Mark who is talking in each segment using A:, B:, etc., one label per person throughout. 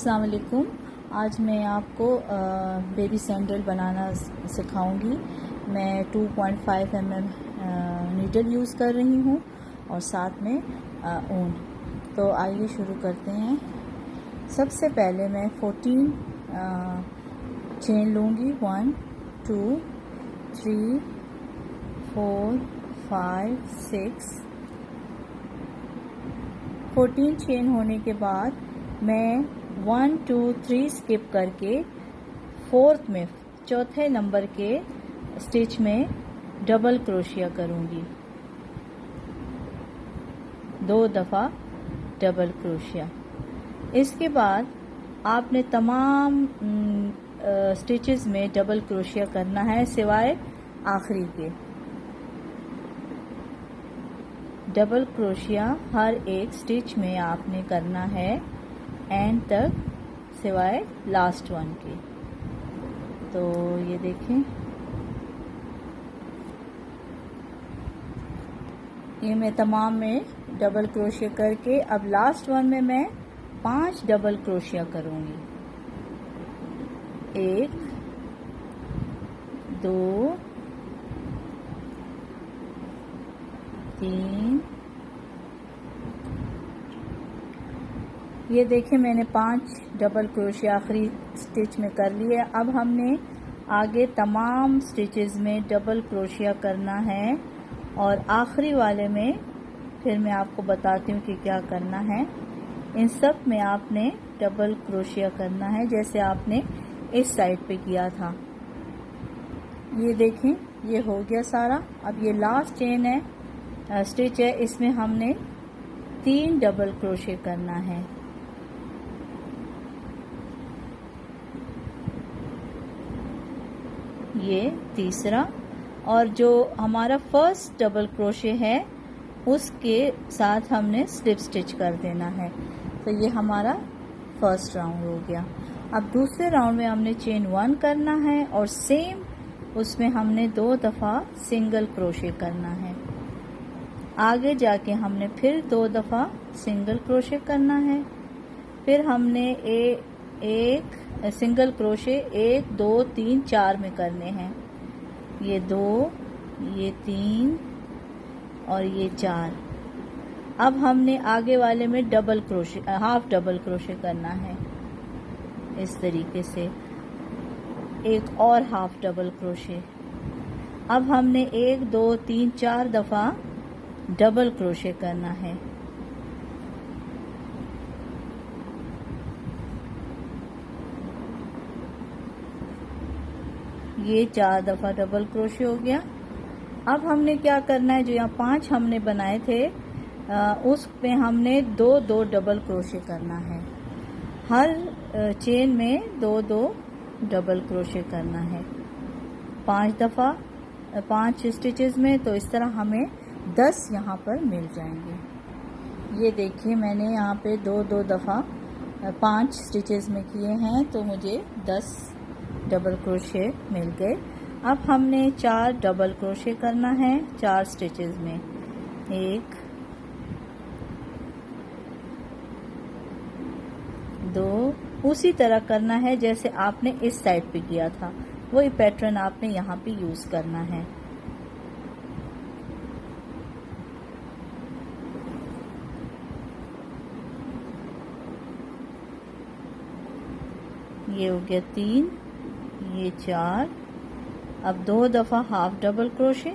A: अस्सलाम वालेकुम। आज मैं आपको बेबी सैंडल बनाना सिखाऊंगी। मैं 2.5 mm नीडल यूज़ कर रही हूँ और साथ में ऊन। तो आइए शुरू करते हैं। सबसे पहले मैं 14 चेन लूँगी। 1 2 3 4 5 6। 14 चेन होने के बाद मैं 1 2 3 स्किप करके फोर्थ में चौथे नंबर के स्टिच में डबल क्रोशिया करूँगी। 2 दफ़ा डबल क्रोशिया। इसके बाद आपने तमाम स्टिचेस में डबल क्रोशिया करना है सिवाय आखिरी के। डबल क्रोशिया हर एक स्टिच में आपने करना है एंड तक सिवाय लास्ट वन के। तो ये देखें, ये मैं तमाम में डबल क्रोशिया करके अब लास्ट वन में मैं 5 डबल क्रोशिया करूँगी। 1 2 3। ये देखें, मैंने 5 डबल क्रोशिया आखिरी स्टिच में कर लिए। अब हमने आगे तमाम स्टिचेस में डबल क्रोशिया करना है और आखिरी वाले में फिर मैं आपको बताती हूँ कि क्या करना है। इन सब में आपने डबल क्रोशिया करना है जैसे आपने इस साइड पे किया था। ये देखें, ये हो गया सारा। अब ये लास्ट चेन है, स्टिच है, इसमें हमने 3 डबल क्रोशिया करना है। ये तीसरा, और जो हमारा फर्स्ट डबल क्रोशिया है उसके साथ हमने स्लिप स्टिच कर देना है। तो ये हमारा फर्स्ट राउंड हो गया। अब दूसरे राउंड में हमने चेन 1 करना है और सेम उसमें हमने 2 दफ़ा सिंगल क्रोशिया करना है। आगे जाके हमने फिर 2 दफ़ा सिंगल क्रोशिया करना है। फिर हमने एक सिंगल क्रोशिया 1 2 3 4 में करने हैं। ये 2, ये 3 और ये 4। अब हमने आगे वाले में double crochet, half double crochet करना है इस तरीके से। एक और हाफ डबल क्रोशिया। अब हमने 1 2 3 4 दफ़ा डबल क्रोशिया करना है। ये 4 दफ़ा डबल क्रोशिया हो गया। अब हमने क्या करना है, जो यहाँ 5 हमने बनाए थे उस पे हमने 2 2 डबल क्रोशिया करना है। हर चेन में 2 2 डबल क्रोशिया करना है 5 दफ़ा 5 स्टिचेस में। तो इस तरह हमें 10 यहाँ पर मिल जाएंगे। ये देखिए, मैंने यहाँ पे 2 2 दफ़ा 5 स्टिचेस में किए हैं तो मुझे 10 डबल क्रोशिया मिल गए। अब हमने 4 डबल क्रोशिया करना है 4 स्टिचेस में। 1 2, उसी तरह करना है जैसे आपने इस साइड पे किया था, वही पैटर्न आपने यहाँ पे यूज करना है। ये हो गया 3, ये 4। अब 2 दफ़ा हाफ डबल क्रोशिया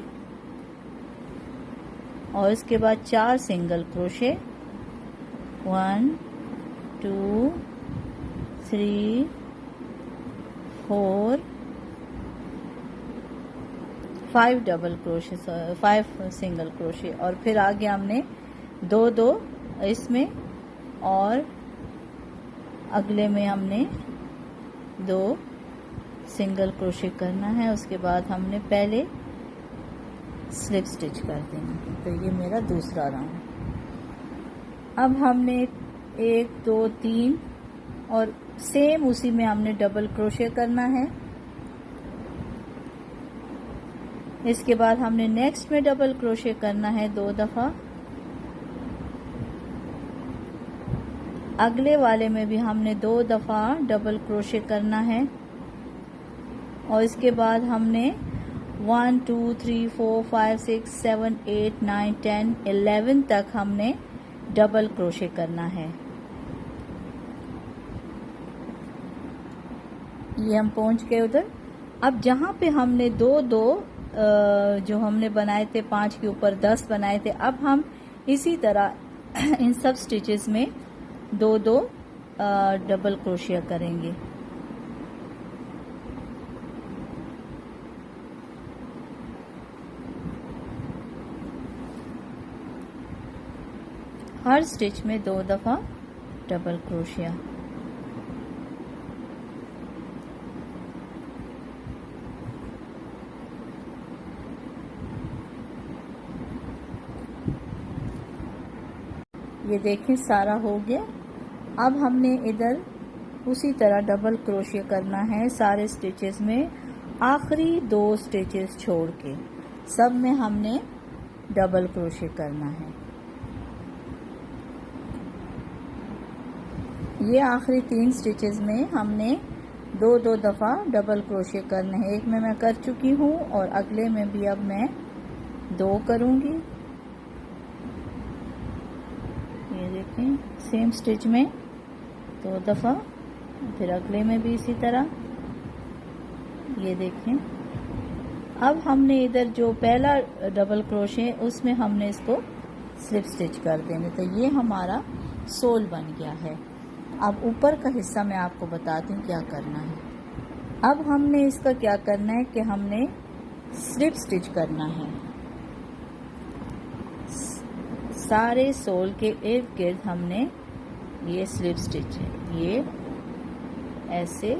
A: और इसके बाद 4 single crochet. 1 2 3 4 5 double crochet, 5 single crochet. और फिर आगे हमने 2 2 इसमें और अगले में हमने 2 सिंगल क्रोशिया करना है। उसके बाद हमने पहले स्लिप स्टिच कर देना। तो ये मेरा दूसरा राउंड। अब हमने 1 2 3 और सेम उसी में हमने डबल क्रोशिया करना है। इसके बाद हमने नेक्स्ट में डबल क्रोशिया करना है 2 दफ़ा। अगले वाले में भी हमने 2 दफ़ा डबल क्रोशे करना है और इसके बाद हमने 1 2 3 4 5 6 7 8 9 10 11 तक हमने डबल क्रोशे करना है। ये हम पहुंच गए उधर। अब जहाँ पे हमने दो जो हमने बनाए थे 5 के ऊपर 10 बनाए थे, अब हम इसी तरह इन सब स्टिचेस में 2 डबल क्रोशिया करेंगे। हर स्टिच में 2 दफ़ा डबल क्रोशिया। ये देखें सारा हो गया। अब हमने इधर उसी तरह डबल क्रोशिया करना है सारे स्टिचेस में, आखिरी 2 स्टिचेस छोड़ के सब में हमने डबल क्रोशिया करना है। ये आखिरी 3 स्टिचेस में हमने 2 दफ़ा डबल क्रोशिया करना है। एक में मैं कर चुकी हूँ और अगले में भी अब मैं 2 करूँगी। ये देखें सेम स्टिच में 2 दफ़ा, फिर अगले में भी इसी तरह। ये देखें अब हमने इधर जो पहला डबल क्रोशे उसमें हमने इसको स्लिप स्टिच कर देंगे। तो ये हमारा सोल बन गया है। अब ऊपर का हिस्सा मैं आपको बताती हूँ क्या करना है। अब हमने इसका क्या करना है कि हमने स्लिप स्टिच करना है। सारे सोल के इर्द गिर्द हमने ये स्लिप स्टिच है, ये ऐसे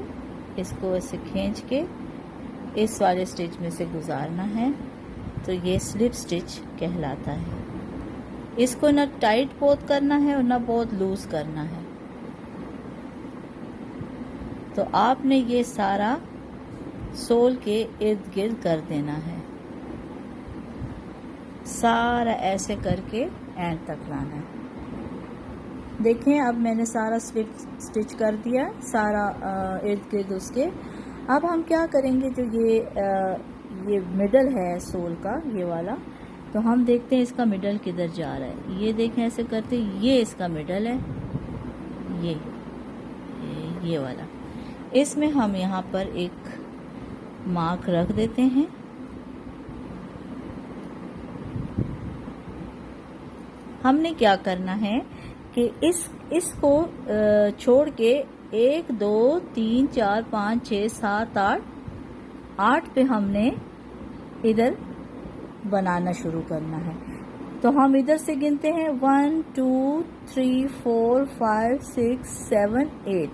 A: इसको ऐसे खींच के इस वाले स्टिच में से गुजारना है। तो ये स्लिप स्टिच कहलाता है। इसको ना टाइट बहुत करना है और ना बहुत लूज करना है। तो आपने ये सारा सोल के इर्द गिर्द कर देना है, सारा ऐसे करके एंड तक लाना है। देखें अब मैंने सारा स्लिप स्टिच कर दिया, सारा इर्द गिर्द उसके। अब हम क्या करेंगे, जो ये मिडल है सोल का ये वाला, तो हम देखते हैं इसका मिडल किधर जा रहा है। ये देखें ऐसे करते, ये इसका मिडल है, ये वाला। इसमें हम यहाँ पर एक मार्क रख देते हैं। हमने क्या करना है कि इसको छोड़ के 1 2 3 4 5 6 7 8 पे हमने इधर बनाना शुरू करना है। तो हम इधर से गिनते हैं 1 2 3 4 5 6 7 8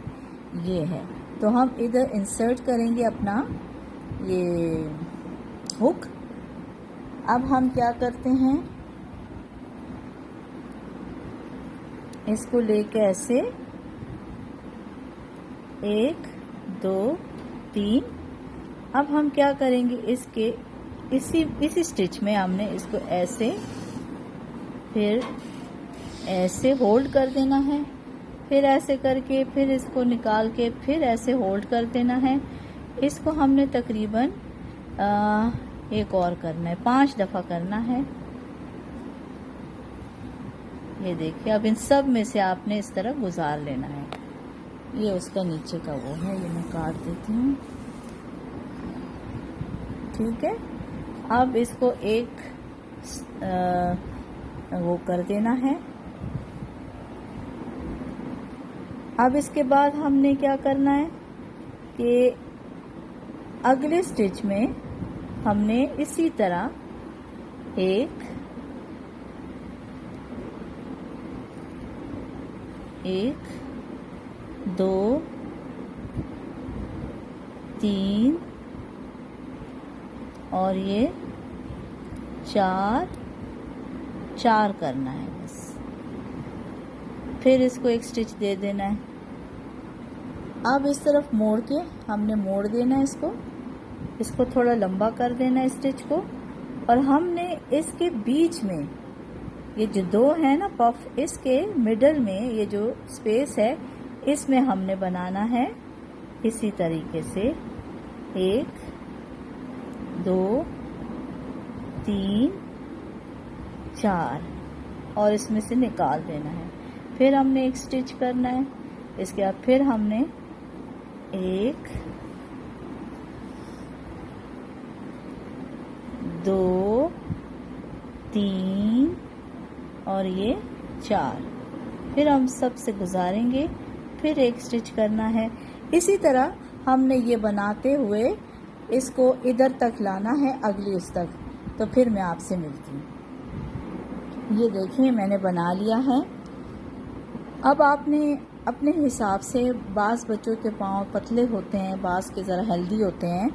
A: ये है। तो हम इधर इंसर्ट करेंगे अपना ये हुक। अब हम क्या करते हैं, इसको लेके ऐसे 1 2 3। अब हम क्या करेंगे, इसके इसी स्टिच में हमने इसको ऐसे फिर ऐसे होल्ड कर देना है, फिर ऐसे करके फिर इसको निकाल के फिर ऐसे होल्ड कर देना है। इसको हमने तकरीबन एक और करना है, 5 दफ़ा करना है। ये देखिए अब इन सब में से आपने इस तरह गुजार लेना है। ये उसका नीचे का वो है, ये मैं काट देती हूँ। ठीक है, अब इसको एक वो कर देना है। अब इसके बाद हमने क्या करना है कि अगले स्टिच में हमने इसी तरह 1 2 3 और ये 4 करना है बस। फिर इसको एक स्टिच दे देना है। अब इस तरफ मोड़ के हमने मोड़ देना है इसको थोड़ा लंबा कर देना है स्टिच को, और हमने इसके बीच में ये जो दो है ना पफ, इसके मिडल में ये जो स्पेस है इसमें हमने बनाना है इसी तरीके से 1 2 3 4 और इसमें से निकाल देना है। फिर हमने एक स्टिच करना है। इसके बाद फिर हमने 1 2 3 और ये 4, फिर हम सब से गुजारेंगे, फिर एक स्टिच करना है। इसी तरह हमने ये बनाते हुए इसको इधर तक लाना है, अगली उस तक। तो फिर मैं आपसे मिलती हूँ। ये देखिए मैंने बना लिया है। अब आपने अपने हिसाब से, बाज़ बच्चों के पाँव पतले होते हैं, बाज़ के ज़रा हेल्दी होते हैं,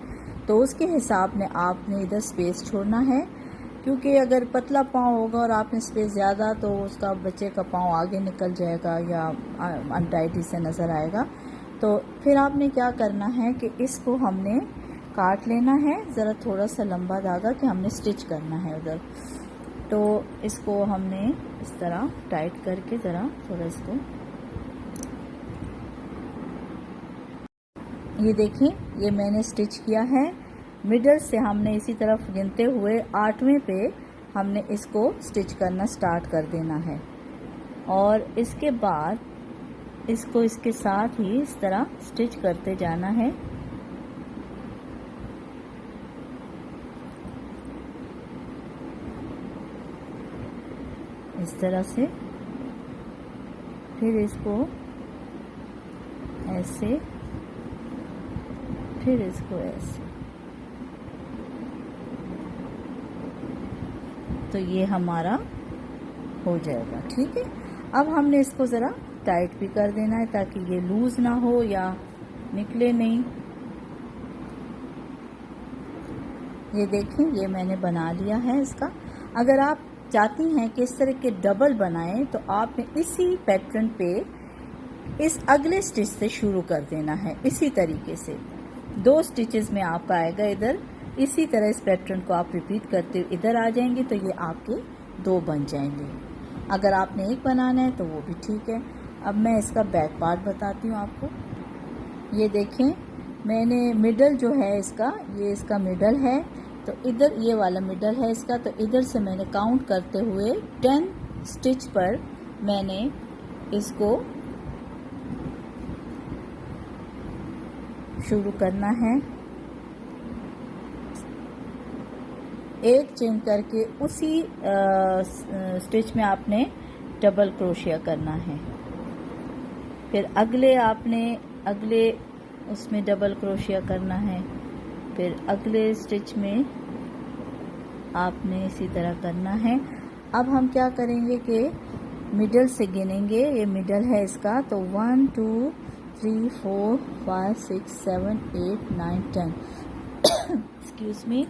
A: तो उसके हिसाब में आपने इधर स्पेस छोड़ना है, क्योंकि अगर पतला पाँव होगा और आपने स्पेस ज़्यादा तो उसका बच्चे का पाँव आगे निकल जाएगा या अनटाइटी से नज़र आएगा। तो फिर आपने क्या करना है कि इसको हमने काट लेना है, ज़रा थोड़ा सा लंबा धागा कि हमने स्टिच करना है उधर। तो इसको हमने इस तरह टाइट करके ज़रा थोड़ा इसको, ये देखें ये मैंने स्टिच किया है। मिडल से हमने इसी तरफ गिनते हुए 8वें पे हमने इसको स्टिच करना स्टार्ट कर देना है और इसके बाद इसको इसके साथ ही इस तरह स्टिच करते जाना है। इस तरह से, फिर इसको ऐसे, फिर इसको ऐसे। तो ये हमारा हो जाएगा। ठीक है, अब हमने इसको ज़रा टाइट भी कर देना है ताकि ये लूज ना हो या निकले नहीं। ये देखें ये मैंने बना लिया है इसका। अगर आप चाहती हैं कि इस तरह के डबल बनाएं तो आपने इसी पैटर्न पे इस अगले स्टिच से शुरू कर देना है। इसी तरीके से 2 स्टिचेस में आपका आएगा इधर। इसी तरह इस पैटर्न को आप रिपीट करते हुए इधर आ जाएंगे तो ये आपके 2 बन जाएंगे। अगर आपने एक बनाना है तो वो भी ठीक है। अब मैं इसका बैक पार्ट बताती हूँ आपको। ये देखें मैंने मिडल जो है इसका, ये इसका मिडल है, तो इधर ये वाला मिडल है इसका, तो इधर से मैंने काउंट करते हुए 10 स्टिच पर मैंने इसको शुरू करना है। एक चेन करके उसी स्टिच में आपने डबल क्रोशिया करना है। फिर अगले आपने अगले उसमें डबल क्रोशिया करना है। फिर अगले स्टिच में आपने इसी तरह करना है। अब हम क्या करेंगे कि मिडल से गिनेंगे। ये मिडल है इसका, तो 1 2 3 4 5 6 7 8 9 10 एक्सक्यूज मी,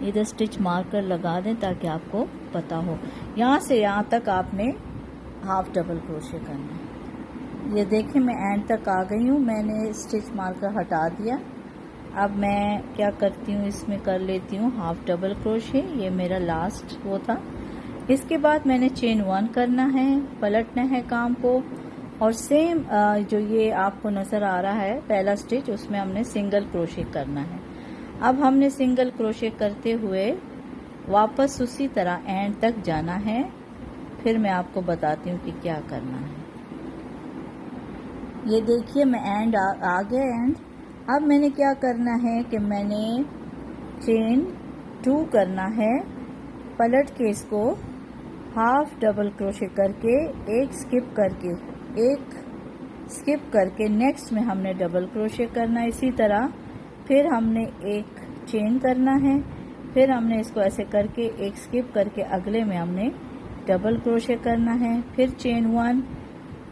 A: इधर स्टिच मार्कर लगा दें ताकि आपको पता हो। यहाँ से यहाँ तक आपने हाफ डबल क्रोशिया करना है। ये देखें मैं एंड तक आ गई हूँ, मैंने स्टिच मार्कर हटा दिया। अब मैं क्या करती हूँ, इसमें कर लेती हूँ हाफ डबल क्रोशे। ये मेरा लास्ट वो था। इसके बाद मैंने चेन 1 करना है, पलटना है काम को, और सेम जो ये आपको नज़र आ रहा है पहला स्टिच, उसमें हमने सिंगल क्रोशे करना है। अब हमने सिंगल क्रोशे करते हुए वापस उसी तरह एंड तक जाना है। फिर मैं आपको बताती हूँ कि क्या करना है। ये देखिए मैं एंड आ गया एंड। अब मैंने क्या करना है कि मैंने चेन 2 करना है, पलट के इसको हाफ डबल क्रोशे करके एक स्किप करके नेक्स्ट में हमने डबल क्रोशे करना है। इसी तरह फिर हमने एक चेन करना है, फिर हमने इसको ऐसे करके एक स्किप करके अगले में हमने डबल क्रोशे करना है, फिर चेन 1,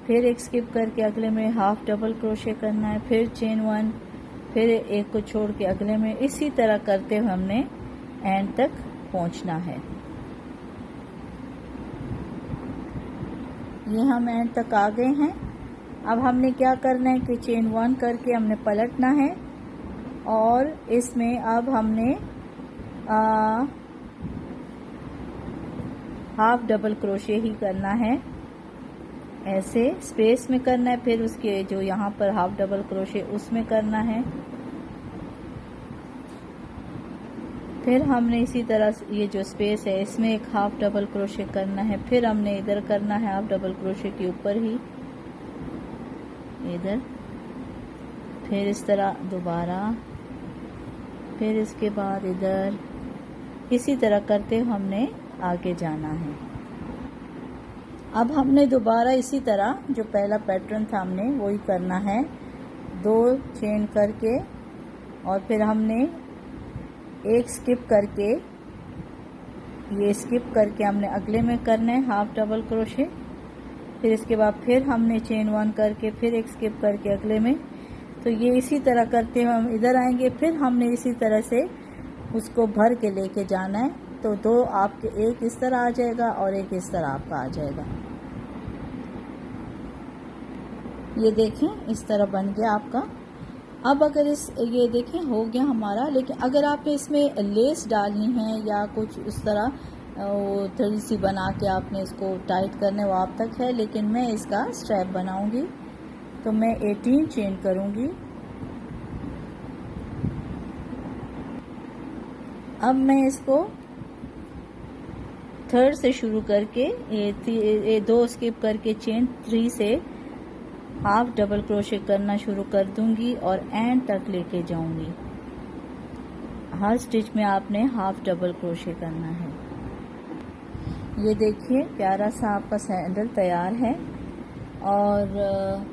A: फिर एक स्किप करके अगले में हाफ डबल क्रोशे करना है, फिर चेन 1, फिर एक को छोड़ के अगले में। इसी तरह करते हुए हमने एंड तक पहुंचना है। ये हम एंड तक आ गए हैं। अब हमने क्या करना है कि चेन 1 करके हमने पलटना है और इसमें अब हमने हाफ डबल क्रोशे ही करना है, ऐसे स्पेस में करना है, फिर उसके जो यहाँ पर हाफ डबल क्रोशे उसमें करना है। फिर हमने इसी तरह ये जो स्पेस है इसमें एक हाफ डबल क्रोशे करना है, फिर हमने इधर करना है हाफ डबल क्रोशे के ऊपर ही इधर, फिर इस तरह दोबारा, फिर इसके बाद इधर, इसी तरह करते हमने आगे जाना है। अब हमने दोबारा इसी तरह जो पहला पैटर्न था हमने वही करना है, 2 चेन करके और फिर हमने एक स्किप करके, ये स्किप करके हमने अगले में करना है हाफ डबल क्रोशे, फिर इसके बाद फिर हमने चेन 1 करके फिर एक स्किप करके अगले में। तो ये इसी तरह करते हुए हम इधर आएंगे, फिर हमने इसी तरह से उसको भर के लेके जाना है। तो 2 आपके, एक इस तरह आ जाएगा और एक इस तरह आपका आ जाएगा। ये देखें इस तरह बन गया आपका। अब अगर ये देखें हो गया हमारा, लेकिन अगर आपने इसमें लेस डालनी है या कुछ उस तरह थोड़ी सी बना के आपने इसको टाइट करने, वो आप तक है, लेकिन मैं इसका स्ट्रैप बनाऊंगी तो मैं 18 चेन करूंगी। अब मैं इसको 3rd से शुरू करके ये 2 स्किप करके चेन 3 से हाफ डबल क्रोशे करना शुरू कर दूंगी और एंड तक लेके जाऊंगी। हर स्टिच में आपने हाफ डबल क्रोशे करना है। ये देखिए प्यारा सा आपका सैंडल तैयार है। और